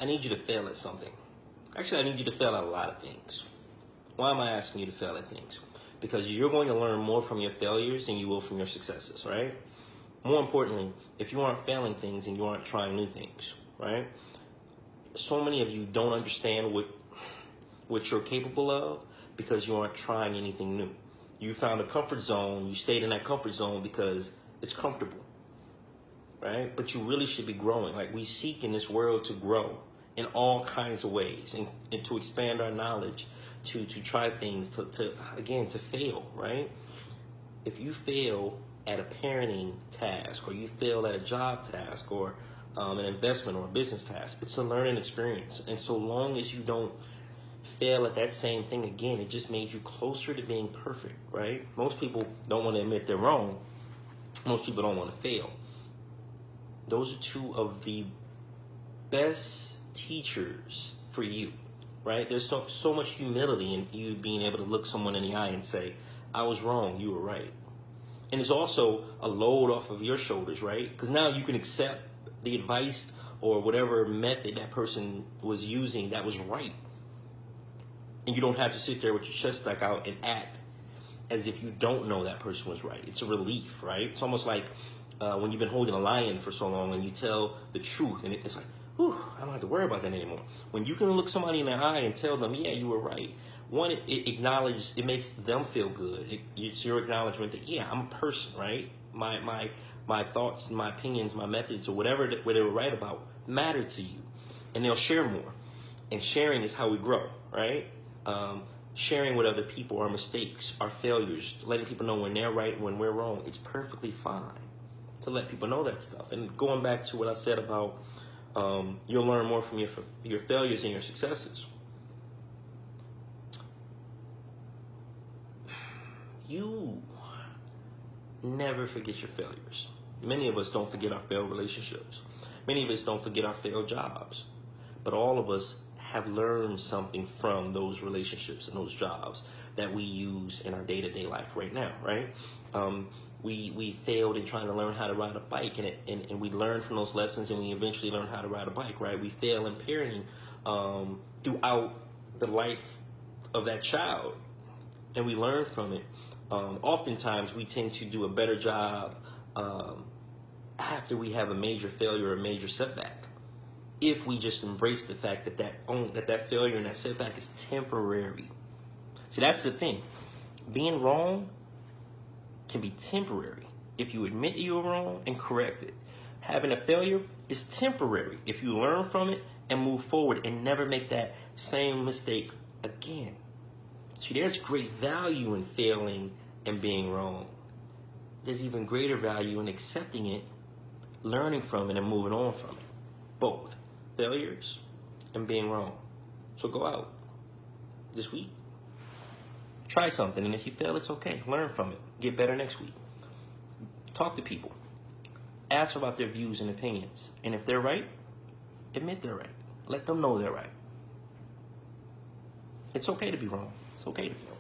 I need you to fail at something. Actually, I need you to fail at a lot of things. Why am I asking you to fail at things? Because you're going to learn more from your failures than you will from your successes, right? More importantly, if you aren't failing things and you aren't trying new things, right? So many of you don't understand what you're capable of because you aren't trying anything new. You found a comfort zone, you stayed in that comfort zone because it's comfortable, right? But you really should be growing. Like, we seek in this world to grow in all kinds of ways and to expand our knowledge, to try things, to fail, right? If you fail at a parenting task, or you fail at a job task, or an investment or a business task, it's a learning experience. And so long as you don't fail at that same thing again, it just made you closer to being perfect, right? Most people don't want to admit they're wrong. Most people don't want to fail. Those are two of the best teachers for you, right? There's so much humility in you being able to look someone in the eye and say, I was wrong, you were right. And it's also a load off of your shoulders, right? Because now you can accept the advice or whatever method that person was using that was right. And you don't have to sit there with your chest stuck out and act as if you don't know that person was right. It's a relief, right? It's almost like when you've been holding a lion for so long and you tell the truth, and it's like, whew, I don't have to worry about that anymore. When you can look somebody in the eye and tell them, yeah, you were right. One, it makes them feel good. It's your acknowledgement that, yeah, I'm a person, right? My thoughts, my opinions, my methods, or whatever they were right about matter to you. And they'll share more. And sharing is how we grow, right? Sharing with other people our mistakes, our failures, letting people know when they're right and when we're wrong. It's perfectly fine to let people know that stuff. And going back to what I said about you'll learn more from your failures than your successes. You never forget your failures. Many of us don't forget our failed relationships. Many of us don't forget our failed jobs. But all of us have learned something from those relationships and those jobs that we use in our day-to-day life right now, right? We failed in trying to learn how to ride a bike, and we learned from those lessons, and we eventually learned how to ride a bike, right? We fail in parenting throughout the life of that child, and we learn from it. Oftentimes, we tend to do a better job after we have a major failure or a major setback, if we just embrace the fact that failure and that setback is temporary. See, that's the thing. Being wrong can be temporary if you admit you were wrong and correct it. Having a failure is temporary if you learn from it and move forward and never make that same mistake again. See, there's great value in failing and being wrong. There's even greater value in accepting it, learning from it, and moving on from it. Both failures and being wrong. So go out this week. Try something, and if you fail, it's okay. Learn from it. Get better next week. Talk to people. Ask about their views and opinions. And if they're right, admit they're right. Let them know they're right. It's okay to be wrong. It's okay to fail.